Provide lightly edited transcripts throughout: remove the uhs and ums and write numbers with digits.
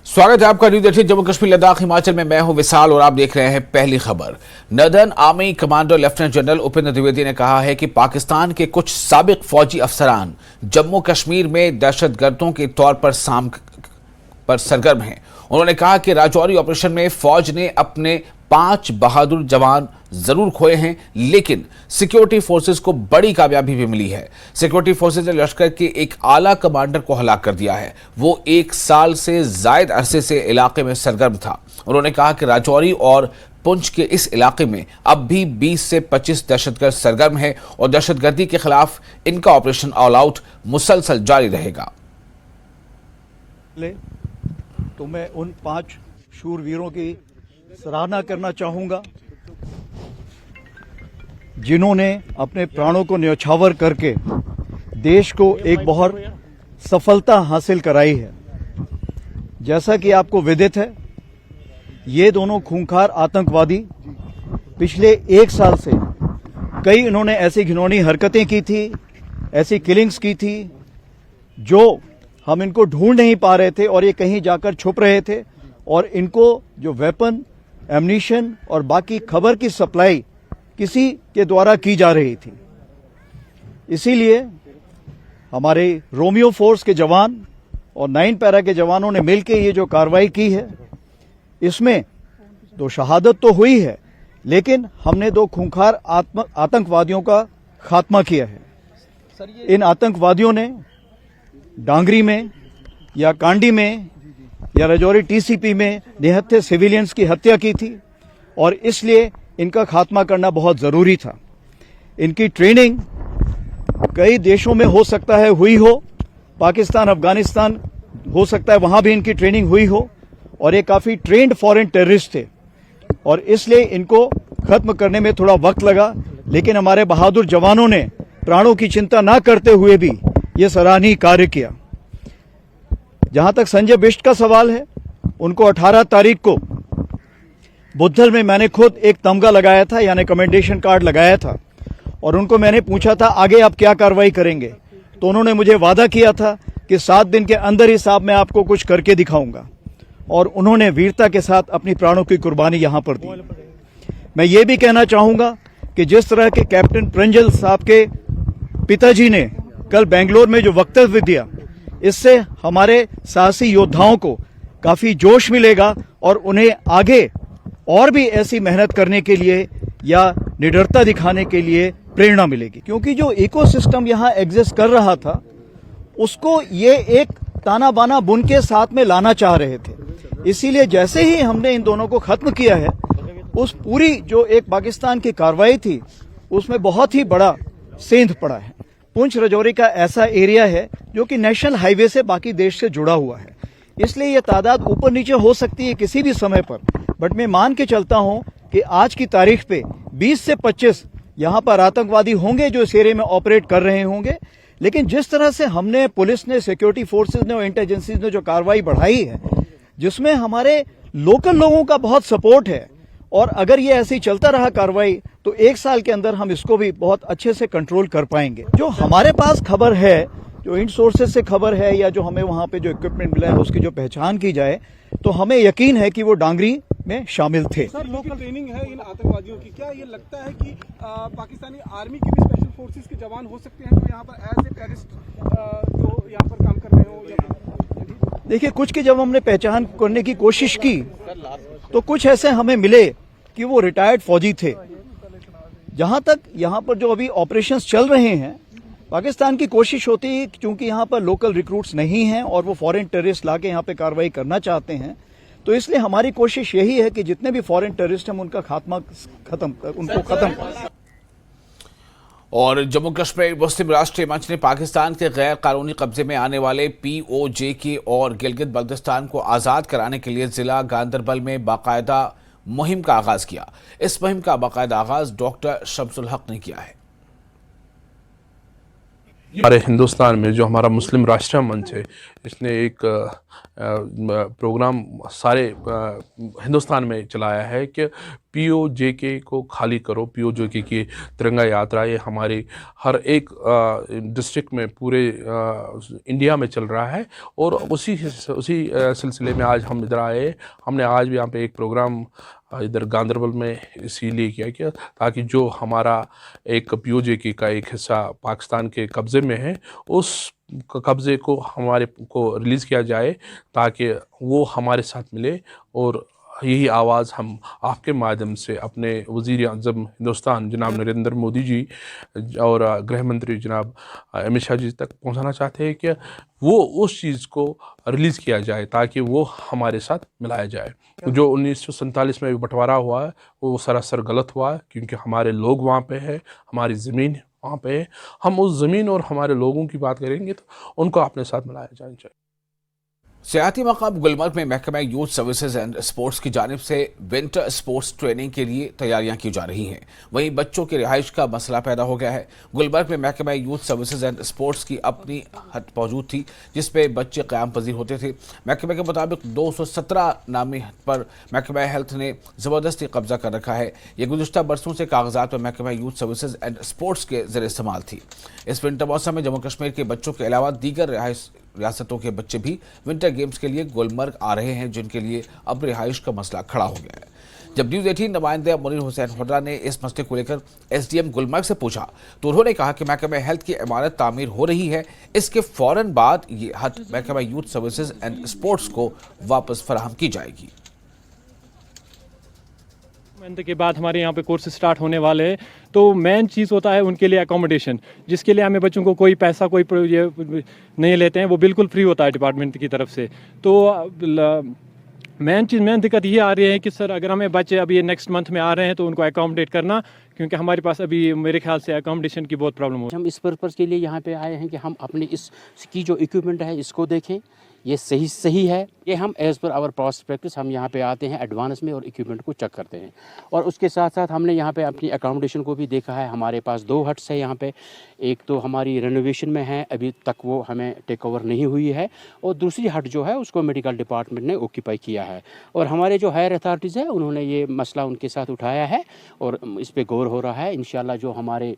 स्वागत है आपका न्यूज 18 जम्मू कश्मीर लद्दाख हिमाचल में। मैं हूं विशाल और आप देख रहे हैं पहली खबर। Northern army commander lieutenant general Upendra Dwivedi ने कहा है कि पाकिस्तान के कुछ साबिक फौजी अफसरान जम्मू कश्मीर में दहशतगर्दों के तौर पर सरगर्म हैं। उन्होंने कहा कि राजौरी ऑपरेशन में फौज ने अपने 5 बहादुर जवान जरूर खोए हैं, लेकिन सिक्योरिटी फोर्सेस को बड़ी कामयाबी भी मिली है। सिक्योरिटी फोर्सेस ने लश्कर के एक आला कमांडर को हलाक कर दिया है। वो 1 साल से जायद अरसे से इलाके में सरगर्म था। उन्होंने कहा कि राजौरी और पुंछ के इस इलाके में अब भी 20 से 25 दहशतगर्द सरगर्म है और दहशतगर्दी के खिलाफ इनका ऑपरेशन ऑल आउट मुसलसल जारी रहेगा। तो मैं उन 5 शूरवीरों की सराहना करना चाहूंगा जिन्होंने अपने प्राणों को न्यौछावर करके देश को एक बहुत सफलता हासिल कराई है। जैसा कि आपको विदित है, ये दोनों खूंखार आतंकवादी पिछले 1 साल से कई इन्होंने ऐसी घिनौनी हरकतें की थी, ऐसी किलिंग्स की थी जो हम इनको ढूंढ नहीं पा रहे थे और ये कहीं जाकर छुप रहे थे और इनको जो वेपन, एम्यूनिशन और बाकी खबर की सप्लाई किसी के द्वारा की जा रही थी। इसीलिए हमारे रोमियो फोर्स के जवान और 9 पैरा के जवानों ने मिलकर ये जो कार्रवाई की है, इसमें 2 शहादत तो हुई है, लेकिन हमने 2 खूंखार आतंकवादियों का खात्मा किया है। इन आतंकवादियों ने डांगरी में या कांडी में या राजौरी टीसीपी में निहत्थे सिविलियंस की हत्या की थी और इसलिए इनका खात्मा करना बहुत जरूरी था। इनकी ट्रेनिंग कई देशों में हो सकता है हुई हो, पाकिस्तान, अफगानिस्तान हो सकता है वहां भी इनकी ट्रेनिंग हुई हो और ये काफी ट्रेंड फॉरेन टेररिस्ट थे और इसलिए इनको खत्म करने में थोड़ा वक्त लगा, लेकिन हमारे बहादुर जवानों ने प्राणों की चिंता ना करते हुए भी ये सराहनीय कार्य किया। जहां तक संजय बिष्ट का सवाल है, उनको 18 तारीख को बुद्धल में मैंने खुद एक तमगा लगाया था, यानी कमेंडेशन कार्ड लगाया था और उनको मैंने पूछा था आगे आप क्या कार्रवाई करेंगे, तो उन्होंने मुझे वादा किया था कि 7 दिन के अंदर ही साहब मैं आपको कुछ करके दिखाऊंगा और उन्होंने वीरता के साथ अपनी प्राणों की कुर्बानी यहां पर दी। मैं ये भी कहना चाहूंगा कि जिस तरह के कैप्टन प्रंजल साहब के पिताजी ने कल बेंगलोर में जो वक्तव्य दिया, इससे हमारे साहसी योद्धाओं को काफी जोश मिलेगा और उन्हें आगे और भी ऐसी मेहनत करने के लिए या निडरता दिखाने के लिए प्रेरणा मिलेगी। क्योंकि जो इकोसिस्टम यहां एग्जिस्ट कर रहा था, उसको ये एक ताना बाना बुन के साथ में लाना चाह रहे थे। इसीलिए जैसे ही हमने इन दोनों को खत्म किया है, उस पूरी जो एक पाकिस्तान की कार्रवाई थी, उसमें बहुत ही बड़ा सेंध पड़ा है। पुंछ राजौरी का ऐसा एरिया है जो कि नेशनल हाईवे से बाकी देश से जुड़ा हुआ है, इसलिए यह तादाद ऊपर नीचे हो सकती है किसी भी समय पर, बट मैं मान के चलता हूं कि आज की तारीख पे 20 से 25 यहां पर आतंकवादी होंगे जो इस एरिया में ऑपरेट कर रहे होंगे। लेकिन जिस तरह से हमने, पुलिस ने, सिक्योरिटी फोर्सेज ने और इंटेलिजेंसीज ने जो कार्रवाई बढ़ाई है, जिसमें हमारे लोकल लोगों का बहुत सपोर्ट है, और अगर ये ऐसे ही चलता रहा कार्रवाई तो 1 साल के अंदर हम इसको भी बहुत अच्छे से कंट्रोल कर पाएंगे। जो हमारे पास खबर है, जो इन सोर्सेज से खबर है या जो हमें वहां पे जो इक्विपमेंट मिला है उसकी जो पहचान की जाए, तो हमें यकीन है कि वो डांगरी में शामिल थे। सर, लोकल ट्रेनिंग है इन आतंकवादियों की, क्या ये लगता है कि पाकिस्तानी आर्मी के भी स्पेशल फोर्सेस के जवान हो सकते हैं जो यहाँ पर एज ए टेररिस्ट जो यहाँ पर काम कर रहे हो? देखिए, कुछ की जब हमने पहचान करने की कोशिश की तो कुछ ऐसे हमें मिले कि वो रिटायर्ड फौजी थे। जहां तक यहाँ पर जो अभी ऑपरेशंस चल रहे हैं, पाकिस्तान की कोशिश होती है, क्योंकि यहाँ पर लोकल रिक्रूट्स नहीं हैं और वो फॉरेन टेररिस्ट लाके यहाँ पे कार्रवाई करना चाहते हैं, तो इसलिए हमारी कोशिश यही है कि जितने भी फॉरेन टेररिस्ट हैं उनका उनको खत्म करें। और जम्मू कश्मीर मुस्लिम राष्ट्रीय मंच ने पाकिस्तान के गैर कानूनी कब्जे में आने वाले POJ और गिलगित बल्तिस्तान को आज़ाद कराने के लिए जिला गांदरबल में बाकायदा मुहिम का आगाज किया। इस मुहिम का बाकायदा आगाज डॉक्टर शम्सुल हक ने किया है। हमारे हिंदुस्तान में जो हमारा मुस्लिम राष्ट्रीय मंच है, इसने एक प्रोग्राम सारे हिंदुस्तान में चलाया है कि POJK को खाली करो। POJK की तिरंगा यात्रा ये हमारी हर एक डिस्ट्रिक्ट में पूरे इंडिया में चल रहा है। और उसी सिलसिले में आज हम इधर आए। हमने आज भी यहाँ पे एक प्रोग्राम इधर गांदरबल में इसीलिए किया ताकि जो हमारा एक POJK का एक हिस्सा पाकिस्तान के कब्ज़े में है, उस कब्ज़े को हमारे को रिलीज़ किया जाए ताकि वो हमारे साथ मिले। और यही आवाज़ हम आपके माध्यम से अपने वज़ीर आज़म हिंदुस्तान जनाब नरेंद्र मोदी जी और गृह मंत्री जनाब अमित शाह जी तक पहुंचाना चाहते हैं कि वो उस चीज़ को रिलीज़ किया जाए ताकि वो हमारे साथ मिलाया जाए। जो 1947 में बंटवारा हुआ है वो सरासर गलत हुआ है, क्योंकि हमारे लोग वहाँ पे है, हमारी ज़मीन वहाँ पे है। हम उस ज़मीन और हमारे लोगों की बात करेंगे तो उनको अपने साथ मिलाया जाना चाहिए। सियाहती मकाम गुलमर्ग में महकमा यूथ सर्विसेज एंड स्पोर्ट्स की जानिब से विंटर स्पोर्ट्स ट्रेनिंग के लिए तैयारियां की जा रही हैं। वहीं बच्चों की रिहाइश का मसला पैदा हो गया है। गुलमर्ग में महकमा यूथ सर्विसेज एंड स्पोर्ट्स की अपनी हट मौजूद थी जिसपे बच्चे क़याम पजीर होते थे। महकमे के मुताबिक 217 नामी हट पर महकमा हेल्थ ने ज़बरदस्ती कब्जा कर रखा है। ये गुज़िश्ता बरसों से कागजात पर महकमा यूथ सर्विसेज एंड स्पोर्ट्स के ज़रिए इस्तेमाल थी। इस विंटर मौसम में जम्मू कश्मीर के बच्चों के अलावा दीगर रियासतों के बच्चे भी विंटर गेम्स के लिए गुलमर्ग आ रहे हैं, जिनके लिए अब रिहाइश का मसला खड़ा हो गया है। जब न्यूज़ 18 नुमाइंदे मुनीर हुसैन हुड्रा ने इस मसले को लेकर SDM गुलमर्ग से पूछा तो उन्होंने कहा कि महकमा हेल्थ की इमारत तामीर हो रही है, इसके फौरन बाद ये हट महकमा यूथ सर्विसेज एंड स्पोर्ट्स को वापस फराहम की जाएगी। के बाद हमारे यहाँ पे कोर्स स्टार्ट होने वाले हैं, तो मेन चीज़ होता है उनके लिए एकोमोडेशन, जिसके लिए हमें बच्चों को कोई पैसा कोई ये नहीं लेते हैं, वो बिल्कुल फ्री होता है डिपार्टमेंट की तरफ से। तो मेन दिक्कत ये आ रही है कि सर अगर हमें बच्चे अभी नेक्स्ट मंथ में आ रहे हैं तो उनको एकोमोडेट करना, क्योंकि हमारे पास अभी मेरे ख्याल से एकोमोडेशन की बहुत प्रॉब्लम हो। हम इस पर्पज़ के लिए यहाँ पे आए हैं कि हम अपने इसकी जो इक्विपमेंट है इसको देखें, ये सही है। ये हम as per hour past practice हम यहाँ पे आते हैं एडवांस में और इक्विपमेंट को चेक करते हैं। और उसके साथ साथ हमने यहाँ पे अपनी अकोमोडेशन को भी देखा है। हमारे पास 2 हट्स है यहाँ पे, एक तो हमारी रेनोवेशन में है, अभी तक वो हमें टेक ओवर नहीं हुई है, और दूसरी हट जो है उसको मेडिकल डिपार्टमेंट ने ऑक्यूपाई किया है। और हमारे जो हायर अथॉरिटीज़ है उन्होंने ये मसला उनके साथ उठाया है और इस पर गौर हो रहा है। इंशाल्लाह जो हमारे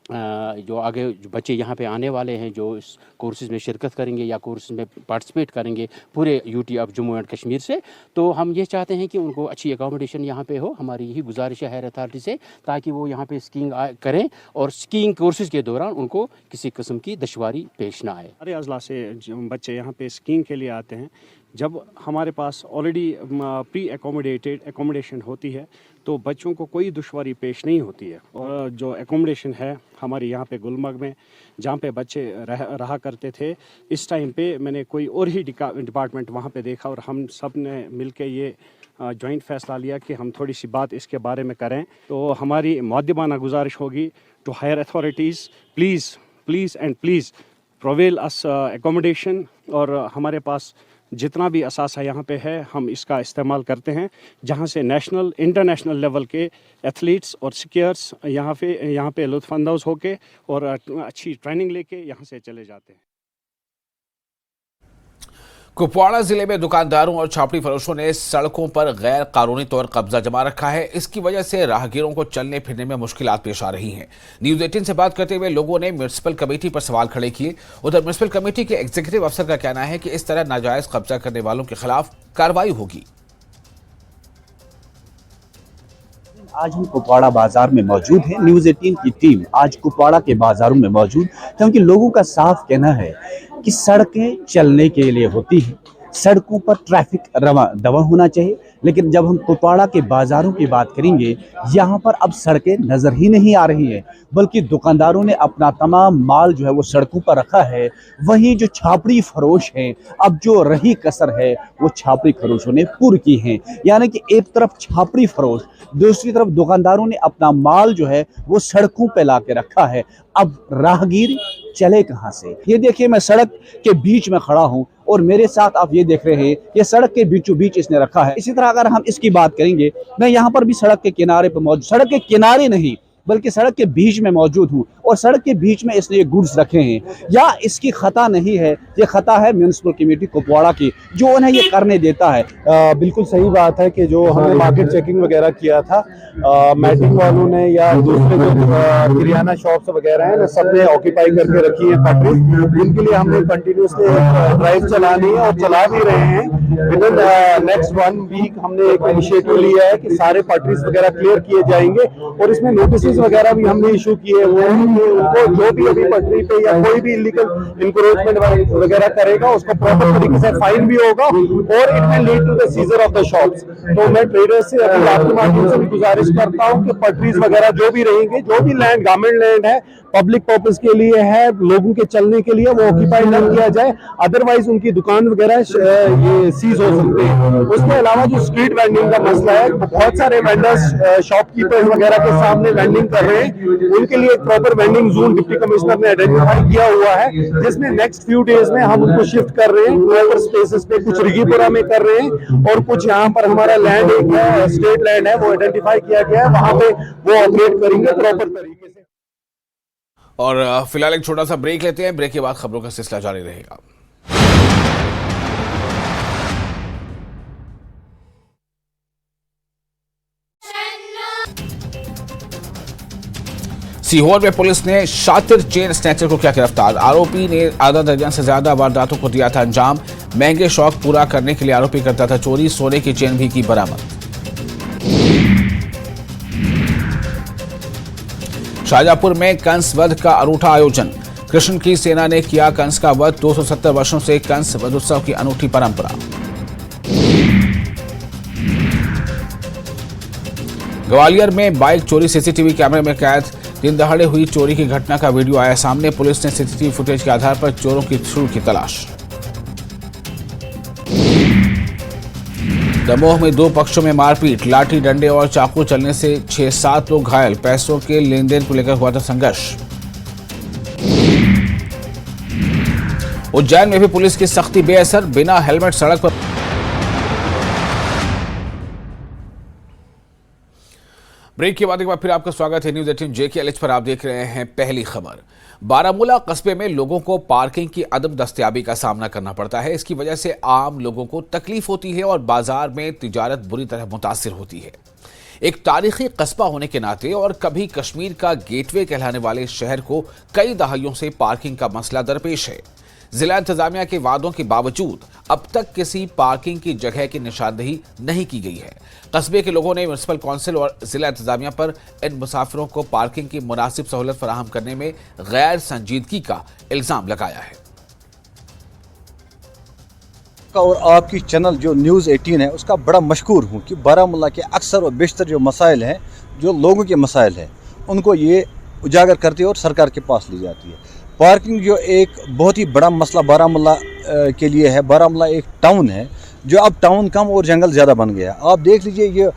जो आगे जो बच्चे यहाँ पे आने वाले हैं जो इस कोर्सेज़ में शिरकत करेंगे या कोर्सेज़ में पार्टिसिपेट करेंगे पूरे UT of Jammu and Kashmir से, तो हम ये चाहते हैं कि उनको अच्छी अकोमोडेशन यहाँ पे हो। हमारी यही गुजारिश है हायर अथॉरिटी से, ताकि वो यहाँ पे स्कीइंग करें और स्कीइंग कोर्सेज़ के दौरान उनको किसी किस्म की दुश्वारी पेश ना आए। सारे अजला से बच्चे यहाँ पे स्कीइंग के लिए आते हैं। जब हमारे पास ऑलरेडी प्री एकोमोडेशन होती है तो बच्चों को कोई दुश्वारी पेश नहीं होती है। और जो एकोमोडेशन है हमारे यहाँ पे गुलमर्ग में जहाँ पे बच्चे रहा करते थे, इस टाइम पे मैंने कोई और ही डिपार्टमेंट वहाँ पे देखा और हम सब ने मिल के ये जॉइंट फैसला लिया कि हम थोड़ी सी बात इसके बारे में करें। तो हमारी मुअद्दिबाना गुजारिश होगी to higher authorities, please provide us accommodation. और हमारे पास जितना भी असासा यहाँ पे है हम इसका इस्तेमाल करते हैं, जहाँ से नेशनल इंटरनेशनल लेवल के एथलीट्स और स्कीयर्स यहाँ पे लुत्फ़अंदोज़ होके और अच्छी ट्रेनिंग लेके यहाँ से चले जाते हैं। कुपवाड़ा जिले में दुकानदारों और छापड़ी फरोशों ने सड़कों पर गैर कानूनी तौर कब्जा जमा रखा है। इसकी वजह से राहगीरों को चलने फिरने में मुश्किलात पेश आ रही हैं। न्यूज़ 18 से बात करते हुए लोगों ने म्यूनिसिपल कमेटी पर सवाल खड़े किए। उधर म्यूनिसिपल कमेटी के एग्जीक्यूटिव अफसर का कहना है कि इस तरह नाजायज कब्जा करने वालों के खिलाफ कार्रवाई होगी। आज हम कुपवाड़ा बाजार में मौजूद हैं। न्यूज़ 18 की टीम आज कुपवाड़ा के बाजारों में मौजूद, क्योंकि लोगों का साफ कहना है कि सड़कें चलने के लिए होती हैं, सड़कों पर ट्रैफिक रवा दवा होना चाहिए। लेकिन जब हम कुपवाड़ा के बाजारों की बात करेंगे, यहाँ पर अब सड़कें नजर ही नहीं आ रही हैं, बल्कि दुकानदारों ने अपना तमाम माल जो है वो सड़कों पर रखा है। वहीं जो छापड़ी फरोश हैं, अब जो रही कसर है वो छापड़ी फरोशों ने पूरी की है। यानी कि एक तरफ छापड़ी फरोश, दूसरी तरफ दुकानदारों ने अपना माल जो है वो सड़कों पे ला के रखा है। अब राहगीर चले कहाँ से? ये देखिए, मैं सड़क के बीच में खड़ा हूँ और मेरे साथ आप ये देख रहे हैं, ये सड़क के बीचों बीच इसने रखा है। इसी तरह अगर हम इसकी बात करेंगे, मैं यहाँ पर भी सड़क के किनारे पर मौजूद, सड़क के किनारे नहीं बल्कि सड़क के बीच में मौजूद हूँ और सड़क के बीच में इसने ये गुड्स रखे हैं, या इसकी खता नहीं है, ये खता है म्यूनिसिपल कमेटी कुपवाड़ा की जो उन्हें ये करने देता है। बिल्कुल सही बात है कि जो हमने मार्केट चेकिंग वगैरह किया था, मैटिंग वालों ने या दूसरे जो किराना शॉप्स वगैरह हैं सबने ऑक्यूपाई करके रखी है फैक्ट्री, जिनके लिए हमने कंटिन्यूसली ड्राइव चलानी है और चला भी रहे हैं। विद इन नेक्स्ट 1 वीक हमने एक इनिशिएटिव लिया है कि सारे फैक्ट्रीज वगैरह क्लियर किए जाएंगे और इसमें नोटिस वगैरह भी हमने इशू किए हुए हैं कि उनको जो भी अभी पटरी पे या कोई भी इलीगल इंक्रोचमेंट वगैरह करेगा उसको प्रॉपर तरीके से फाइन भी होगा और it will lead to the seizure of the shops. तो मैं ट्रेडर्स से अभी आपके माध्यम से भी गुजारिश करता हूं कि पटरीज वगैरह जो भी रहेंगे, जो भी लैंड गवर्नमेंट लैंड है, पब्लिक पर्पस के लिए है, लोगों के चलने के लिए, वो ऑक्यूपाई न किया जाए, अदरवाइज उनकी दुकान वगैरह ये सीज हो सकते हैं। उसके अलावा जो स्ट्रीट वेंडिंग का मसला है, बहुत सारे वेंडर्स शॉपकीपर्स वगैरह के सामने वेंडिंग कर रहे हैं, उनके लिए एक proper vending zone deputy commissioner ने आइडेंटिफाई किया हुआ है, जिसमें नेक्स्ट फ्यू डेज में हम उनको शिफ्ट कर रहे हैं प्रॉपर स्पेसेस पे। कुछ रिगीपुरा में कर रहे हैं और कुछ यहाँ पर हमारा लैंड एक है, स्टेट लैंड है, वो आइडेंटिफाई किया गया है, वहां पे वो ऑपरेट करेंगे प्रॉपर तरीके से। और फिलहाल एक छोटा सा ब्रेक लेते हैं, ब्रेक के बाद खबरों का सिलसिला जारी रहेगा। सीहोर में पुलिस ने शातिर चेन स्नैचर को किया गिरफ्तार। आरोपी ने आधा दर्जन से ज्यादा वारदातों को दिया था अंजाम। महंगे शौक पूरा करने के लिए आरोपी करता था चोरी। सोने की चेन भी की बरामद। शाहजहांपुर में कंस वध का अनूठा आयोजन। कृष्ण की सेना ने किया कंस का वध। 270 वर्षों से कंस वध उत्सव की अनूठी परंपरा। ग्वालियर में बाइक चोरी सीसीटीवी कैमरे में कैद। दिन दहाड़े हुई चोरी की घटना का वीडियो आया सामने। पुलिस ने सीसीटीवी फुटेज के आधार पर चोरों की शुरू की तलाश। दमोह में 2 पक्षों में मारपीट। लाठी डंडे और चाकू चलने से 6-7 लोग घायल। पैसों के लेन देन को लेकर हुआ था संघर्ष। उज्जैन में भी पुलिस की सख्ती बेअसर। बिना हेलमेट सड़क पर। ब्रेक के बाद एक बार फिर आपका स्वागत है न्यूज 18 JKLH पर। आप देख रहे हैं पहली खबर। बारामूला कस्बे में लोगों को पार्किंग की अदम दस्तयाबी का सामना करना पड़ता है। इसकी वजह से आम लोगों को तकलीफ होती है और बाजार में तिजारत बुरी तरह मुतासिर होती है। एक तारीखी कस्बा होने के नाते और कभी कश्मीर का गेटवे कहलाने वाले शहर को कई दहाइयों से पार्किंग का मसला दरपेश है। जिला इंतजामिया के वादों के बावजूद अब तक किसी पार्किंग की जगह की निशानदेही नहीं की गई है। कस्बे के लोगों ने म्युनिसिपल काउंसिल और जिला इंतजामिया पर इन मुसाफिरों को पार्किंग की मुनासिब सहूलत फराहम करने में गैर संजीदगी का इल्जाम लगाया है। और आपकी चैनल जो न्यूज़ 18 है उसका बड़ा मशहूर हूँ कि बारामूला के अक्सर और बेशतर जो मसाइल हैं, जो लोगों के मसाइल हैं, उनको ये उजागर करती है और सरकार के पास ली जाती है। पार्किंग जो एक बहुत ही बड़ा मसला बारामूला के लिए है। बारामूला एक टाउन है जो अब टाउन कम और जंगल ज़्यादा बन गया। आप देख लीजिए ये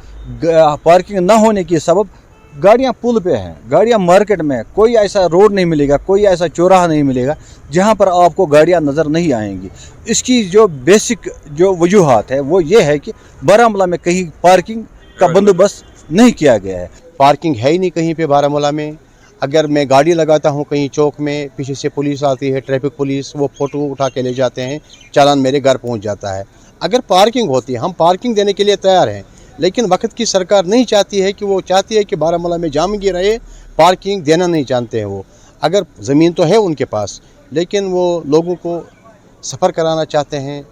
पार्किंग ना होने के सबब गाड़ियाँ पुल पे हैं, गाड़ियाँ मार्केट में। कोई ऐसा रोड नहीं मिलेगा, कोई ऐसा चौराहा नहीं मिलेगा जहाँ पर आपको गाड़ियाँ नज़र नहीं आएंगी। इसकी जो बेसिक जो वजूहात है वो ये है कि बारामूला में कहीं पार्किंग का बंदोबस्त नहीं किया गया है। पार्किंग है ही नहीं कहीं पे बारामूला में। अगर मैं गाड़ी लगाता हूँ कहीं चौक में, पीछे से पुलिस आती है, ट्रैफिक पुलिस, वो फ़ोटो उठा के ले जाते हैं, चालान मेरे घर पहुँच जाता है। अगर पार्किंग होती है, हम पार्किंग देने के लिए तैयार हैं, लेकिन वक्त की सरकार नहीं चाहती है कि वो चाहती है कि बारामूला में जामगी रहे, पार्किंग देना नहीं जानते हैं वो। अगर ज़मीन तो है उनके पास, लेकिन वो लोगों को सफ़र कराना चाहते हैं।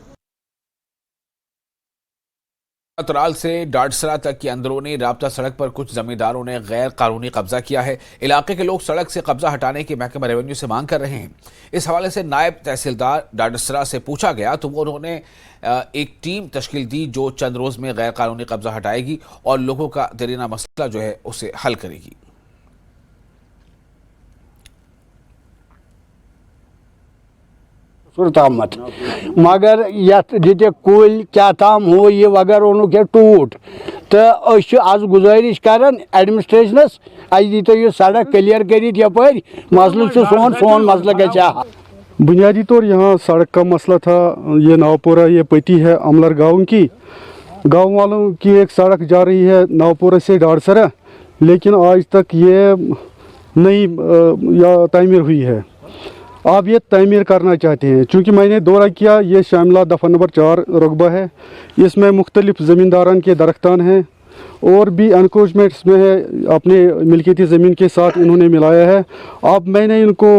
तराल से डाडसरा तक की अंदरूनी राब्ता सड़क पर कुछ जमींदारों ने गैर कानूनी कब्जा किया है। इलाके के लोग सड़क से कब्जा हटाने की महकमा रेवेन्यू से मांग कर रहे हैं। इस हवाले से नायब तहसीलदार डाडसरा से पूछा गया तो उन्होंने एक टीम तश्कील दी जो चंद रोज में गैर कानूनी कब्जा हटाएगी और लोगों का देरीना मसला जो है उसे हल करेगी। सुरतामत मगर यथ दिते कुल क्या ताम हो ये वगर ओनु के टूट तो आज गुजारिश करन एडमिनिस्ट्रेशनस आज दीतो ये सड़क क्लियर करित यपर मसला सोन मसला गया। बुनियादी तौर यहाँ सड़क का मसला था। ये नवपुरा ये पट्टी है अमलर गांव वालों की एक सड़क जा रही है नवपुरा से डाडसरा, लेकिन आज तक ये नई या तामीर हुई है, आप ये तामीर करना चाहते हैं। चूँकि मैंने दौरा किया, ये शामिला दफ़ा नंबर 4 रकबा है, इसमें मुख्तलिफ ज़मींदारान के दरख्तान हैं और भी एनक्रोचमेंट्स में है, अपने मिल्कियती ज़मीन के साथ इन्होंने मिलाया है। अब मैंने इनको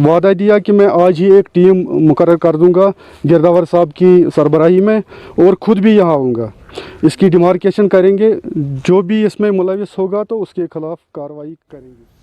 वादा दिया कि मैं आज ही एक टीम मुकर्रर कर दूंगा गिरदावर साहब की सरबराही में और ख़ुद भी यहाँ आऊँगा, इसकी डिमार्केशन करेंगे, जो भी इसमें मुलविस होगा तो उसके खिलाफ कार्रवाई करेंगे।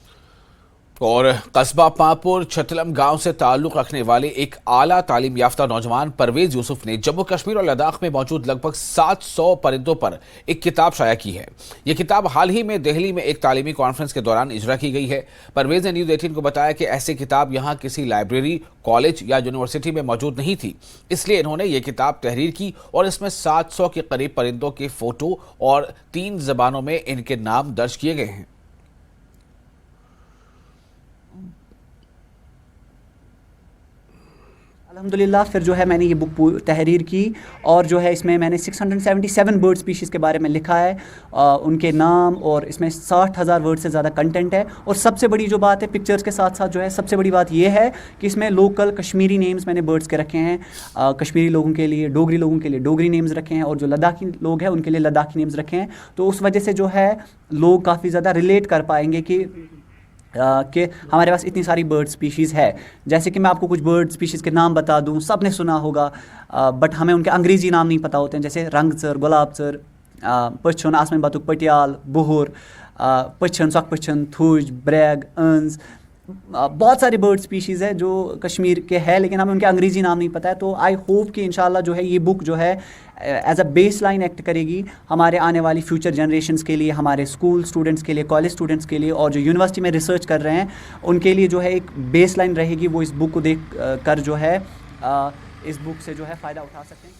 और कस्बा पांपुर छतलम गांव से ताल्लुक रखने वाले एक आला तालीम याफ्ता नौजवान परवेज यूसुफ ने जम्मू कश्मीर और लद्दाख में मौजूद लगभग 700 परिंदों पर एक किताब शाया की है। यह किताब हाल ही में दिल्ली में एक तालीमी कॉन्फ्रेंस के दौरान इजरा की गई है। परवेज ने न्यूज़ 18 को बताया कि ऐसी किताब यहाँ किसी लाइब्रेरी, कॉलेज या यूनिवर्सिटी में मौजूद नहीं थी, इसलिए इन्होंने ये किताब तहरीर की और इसमें 700 के करीब परिंदों के फोटो और 3 ज़बानों में इनके नाम दर्ज किए गए हैं। अल्हम्दुलिल्लाह फिर जो है मैंने ये बुक तहरीर की और जो है इसमें मैंने 677 बर्ड स्पीशीज़ के बारे में लिखा है, उनके नाम, और इसमें 60,000 वर्ड से ज़्यादा कंटेंट है। और सबसे बड़ी जो बात है पिक्चर्स के साथ साथ जो है सबसे बड़ी बात ये है कि इसमें लोकल कश्मीरी नेम्स मैंने बर्ड्स के रखे हैं, कश्मीरी लोगों के लिए, डोगरी लोगों के लिए डोगरी नेम्स रखे हैं और जो लद्दाखी लोग हैं उनके लिए लद्दाखी नेम्स रखे हैं। तो उस वजह से जो है लोग काफ़ी ज़्यादा रिलेट कर पाएंगे कि हमारे पास इतनी सारी बर्ड स्पीशीज़ है। जैसे कि मैं आपको कुछ बर्ड स्पीशीज़ के नाम बता दूं, सब ने सुना होगा बट हमें उनके अंग्रेज़ी नाम नहीं पता होते हैं, जैसे रंगचर, गुलाबचर, पछन, आसमान बतुक, पटियाल, बुहुर, पछन, सक पछन, थुज, ब्रैग, अंज, बहुत सारी बर्ड स्पीशीज़ है जो कश्मीर के हैं लेकिन हमें उनके अंग्रेज़ी नाम नहीं पता है। तो आई होप कि इंशाल्लाह जो है ये बुक जो है as a baseline act करेगी हमारे आने वाली फ्यूचर जनरेशन्स के लिए, हमारे स्कूल स्टूडेंट्स के लिए, कॉलेज स्टूडेंट्स के लिए और जो यूनिवर्सिटी में रिसर्च कर रहे हैं उनके लिए जो है एक बेस लाइन रहेगी। वो इस बुक को देख कर जो है इस बुक से जो है फ़ायदा उठा सकते हैं।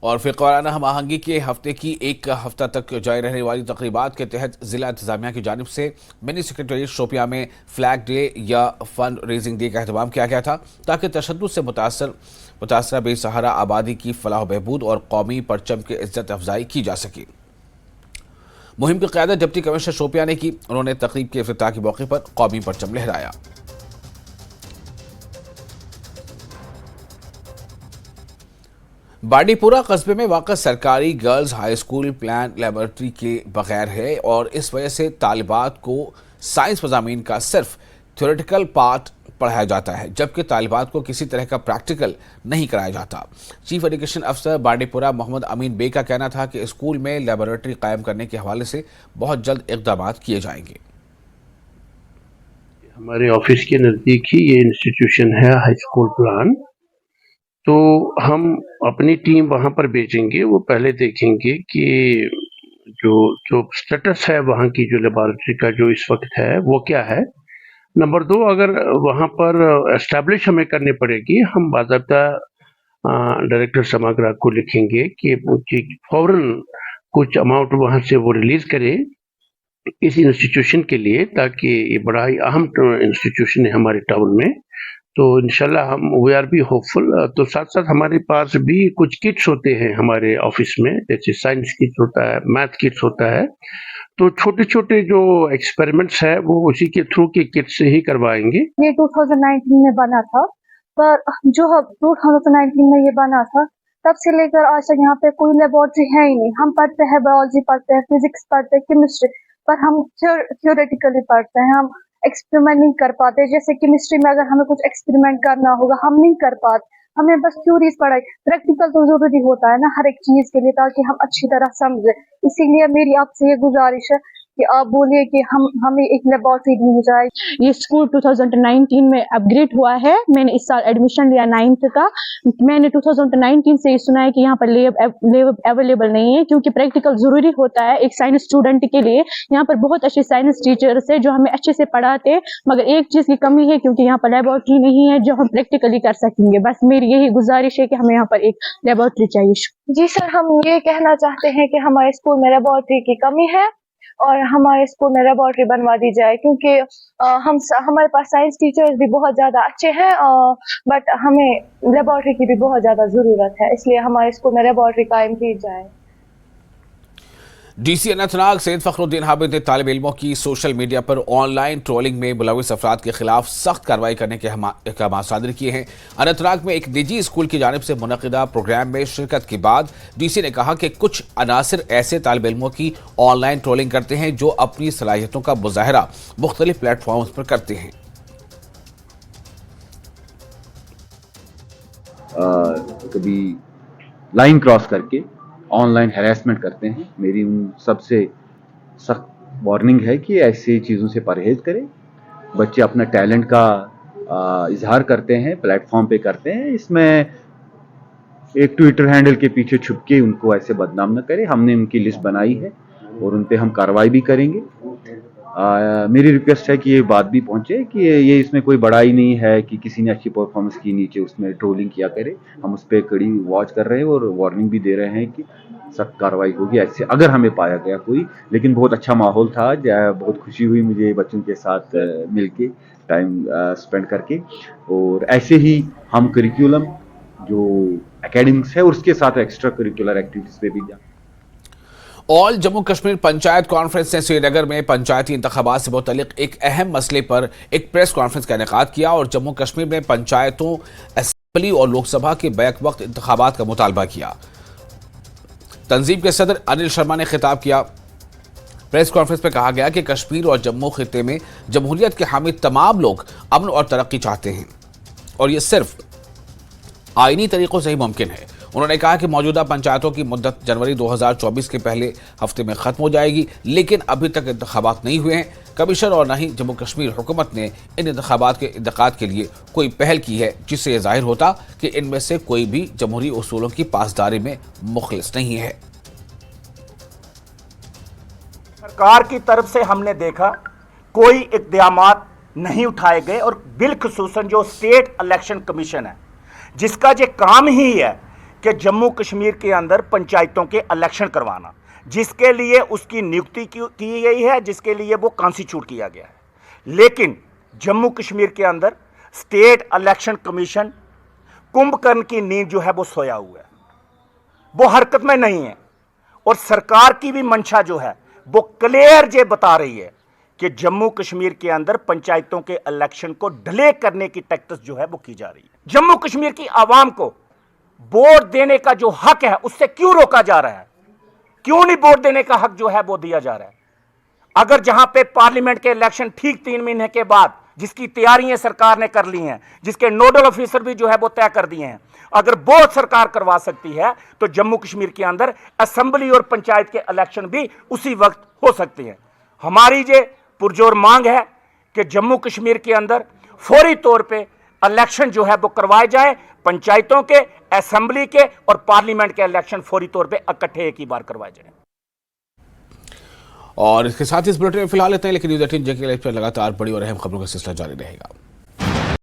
और फिर क़ुराना हम आहंगी के हफ्ते की एक हफ्ता तक जारी रहने वाली तकरीबात के तहत ज़िला इंतज़ामिया की जानिब से मिनी सेक्रेटरीट शोपियां में फ्लैग डे या फंड रेजिंग डे का अहतमाम किया गया था ताकि तशद्दुद से मुतासरा बेसहारा आबादी की फलाह बहबूद और कौमी परचम की इज्जत अफजाई की जा सके। मुहिम की क़यादत डिप्टी कमिश्नर शोपियां ने की। उन्होंने तकरीब के इफ्तिताह के मौके पर कौमी परचम लहराया। बांडीपुरा कस्बे में वाक़ा सरकारी girls high school plan laboratory के बगैर है और इस वजह से तालिबात को साइंस मज़ामीन का सिर्फ थ्योरेटिकल पार्ट पढ़ाया जाता है जबकि तालिबात को किसी तरह का प्रैक्टिकल नहीं कराया जाता। चीफ एजुकेशन अफसर बांडीपुरा मोहम्मद अमीन बे का कहना था कि स्कूल में लेबोरेटरी कायम करने के हवाले से बहुत जल्द इक़दाम किए जाएंगे। हमारे ऑफिस के नज़दीक ही ये इंस्टीट्यूशन है हाई स्कूल प्लान, तो हम अपनी टीम वहां पर भेजेंगे। वो पहले देखेंगे कि जो स्टेटस है वहां की जो लेबोरेटरी का जो इस वक्त है वो क्या है। नंबर 2, अगर वहां पर एस्टैब्लिश हमें करनी पड़ेगी, हम बाज़ाब्ता डायरेक्टर समाग्रा को लिखेंगे कि फौरन कुछ अमाउंट वहां से वो रिलीज करे इस इंस्टीट्यूशन के लिए, ताकि ये बड़ा ही अहम इंस्टीट्यूशन है हमारे टाउन में। तो इंशाल्लाह हम वी आर बी होपफुल। तो साथ साथ हमारे पास भी कुछ किट्स होते हैं हमारे ऑफिस में, जैसे साइंस किट्स होता है, मैथ किट्स होता है। तो छोटे छोटे जो एक्सपेरिमेंट्स है वो उसी के थ्रू के किट से ही करवाएंगे। ये 2019 में बना था, पर जो 2019 में ये बना था तब से लेकर आज तक यहाँ पे कोई लेबोरेटरी है ही नहीं। हम पढ़ते हैं बायोलॉजी पढ़ते हैं, फिजिक्स पढ़ते हैं, केमिस्ट्री, पर हम थ्योरेटिकली पढ़ते हैं, हम एक्सपेरिमेंट नहीं कर पाते। जैसे केमिस्ट्री में अगर हमें कुछ एक्सपेरिमेंट करना होगा हम नहीं कर पाते, हमें बस थ्योरीज पढ़ाई। प्रैक्टिकल तो जरूरी होता है ना हर एक चीज के लिए, ताकि हम अच्छी तरह समझे। इसीलिए मेरी आपसे ये गुजारिश है कि आप बोलिए कि हमें एक लेबोरेटरी दी जाए। ये स्कूल 2019 में अपग्रेड हुआ है। मैंने इस साल एडमिशन लिया 9th का। मैंने 2019 से सुना है कि यहाँ पर लैब अवेलेबल नहीं है, क्योंकि प्रैक्टिकल जरूरी होता है एक साइंस स्टूडेंट के लिए। यहाँ पर बहुत अच्छे साइंस टीचर्स है जो हमें अच्छे से पढ़ाते हैं, मगर एक चीज की कमी है क्योंकि यहाँ पर लेबोरेटरी नहीं है जो हम प्रैक्टिकली कर सकेंगे। बस मेरी यही गुजारिश है कि हमें यहाँ पर एक लेबोरेटरी चाहिए। जी सर, हम ये कहना चाहते हैं कि हमारे स्कूल में लेबोरेटरी की कमी है और हमारे स्कूल में लेबोरेटरी बनवा दी जाए, क्योंकि हमारे पास साइंस टीचर्स भी बहुत ज़्यादा अच्छे हैं, बट हमें लेबोरेटरी की भी बहुत ज़्यादा ज़रूरत है। इसलिए हमारे स्कूल में लेबोरेटरी कायम की जाए। डीसी अनंतनाग सैयद फखरुद्दीन हामिद ने तालिब इल्मों की सोशल मीडिया पर ऑनलाइन ट्रोलिंग में मुलविस अफराद के खिलाफ सख्त कार्रवाई करने के अहकाम सादर किए हैं। अनंतनाग में एक निजी स्कूल की जानिब से मुनक़िदा प्रोग्राम में शिरकत के बाद डीसी ने कहा कि कुछ अनासिर ऐसे तालिब इल्मों की ऑनलाइन ट्रोलिंग करते हैं जो अपनी सलाहियतों का मुजाहरा मुख्तलिफ प्लेटफॉर्म्स पर करते हैं। कभी लाइन क्रॉस करके ऑनलाइन हैरेसमेंट करते हैं। मेरी उन सबसे सख्त वार्निंग है कि ऐसी चीज़ों से परहेज करें। बच्चे अपना टैलेंट का इजहार करते हैं, प्लेटफॉर्म पे करते हैं, इसमें एक ट्विटर हैंडल के पीछे छुप के उनको ऐसे बदनाम न करें। हमने उनकी लिस्ट बनाई है और उन पे हम कार्रवाई भी करेंगे। मेरी रिक्वेस्ट है कि ये बात भी पहुंचे कि ये इसमें कोई बड़ाई नहीं है कि किसी ने अच्छी परफॉर्मेंस की, नीचे उसमें ट्रोलिंग किया करे। हम उस पर कड़ी वॉच कर रहे हैं और वार्निंग भी दे रहे हैं कि सख्त कार्रवाई होगी ऐसे अगर हमें पाया गया कोई। लेकिन बहुत अच्छा माहौल था, बहुत खुशी हुई मुझे बच्चों के साथ मिलके टाइम स्पेंड करके। और ऐसे ही हम करिकुलम जो एकेडमिक्स है और उसके साथ एक्स्ट्रा करिकुलर एक्टिविटीज पे भी जाएं। ऑल जम्मू कश्मीर पंचायत कॉन्फ्रेंस ने श्रीनगर में पंचायती इंतखाबात से मुतल्लिक एक अहम मसले पर एक प्रेस कॉन्फ्रेंस का इनेकाद किया और जम्मू कश्मीर में पंचायतों, असेंबली और लोकसभा के बैक वक्त इंतखाबात का मुतालबा किया। तंजीम के सदर अनिल शर्मा ने खिताब किया। प्रेस कॉन्फ्रेंस में कहा गया कि कश्मीर और जम्मू खित्ते में जमहूरियत के हामी तमाम लोग अमन और तरक्की चाहते हैं और ये सिर्फ आईनी तरीकों से ही मुमकिन है। उन्होंने कहा कि मौजूदा पंचायतों की मुद्दत जनवरी 2024 के पहले हफ्ते में खत्म हो जाएगी, लेकिन अभी तक इंतखाबात नहीं हुए हैं। कमीशन और न ही जम्मू कश्मीर हुकूमत ने इन इंतखाबात के इनेकाद के लिए कोई पहल की है, जिससे यह जाहिर होता कि इनमें से कोई भी जमहूरी उसूलों की पासदारी में मुखलिस नहीं है। सरकार की तरफ से हमने देखा कोई इक़दामात नहीं उठाए गए और बिलखुसूसन जो स्टेट इलेक्शन कमीशन है, जिसका जो काम ही है कि जम्मू कश्मीर के अंदर पंचायतों के इलेक्शन करवाना, जिसके लिए उसकी नियुक्ति की गई है, जिसके लिए वो कॉन्स्टिट्यूट किया गया है। लेकिन जम्मू कश्मीर के अंदर स्टेट इलेक्शन कमीशन कुंभकर्ण की नींद जो है वो सोया हुआ है, वो हरकत में नहीं है। और सरकार की भी मंशा जो है वो क्लियर जे बता रही है कि जम्मू कश्मीर के अंदर पंचायतों के इलेक्शन को डिले करने की टैक्टिस जो है वो की जा रही है। जम्मू कश्मीर की आवाम को वोट देने का जो हक है उससे क्यों रोका जा रहा है? क्यों नहीं वोट देने का हक जो है वो दिया जा रहा है? अगर जहां पे पार्लियामेंट के इलेक्शन ठीक 3 महीने के बाद, जिसकी तैयारियां सरकार ने कर ली हैं, जिसके नोडल ऑफिसर भी जो है वो तय कर दिए हैं, अगर वो सरकार करवा सकती है तो जम्मू कश्मीर के अंदर असेंबली और पंचायत के इलेक्शन भी उसी वक्त हो सकते हैं। हमारी ये पुरजोर मांग है कि जम्मू कश्मीर के अंदर फौरी तौर पे इलेक्शन जो है वो करवाए जाए। पंचायतों के, असेंबली के और पार्लियामेंट के इलेक्शन फौरी तौर पे इकट्ठे एक ही बार करवाए जाए। और इसके साथ इस बुलेटिन में फिलहाल इतना ही, लेकिन न्यूज़ 18 JK लाइव पर लगातार बड़ी और अहम खबरों का सिलसिला जारी रहेगा।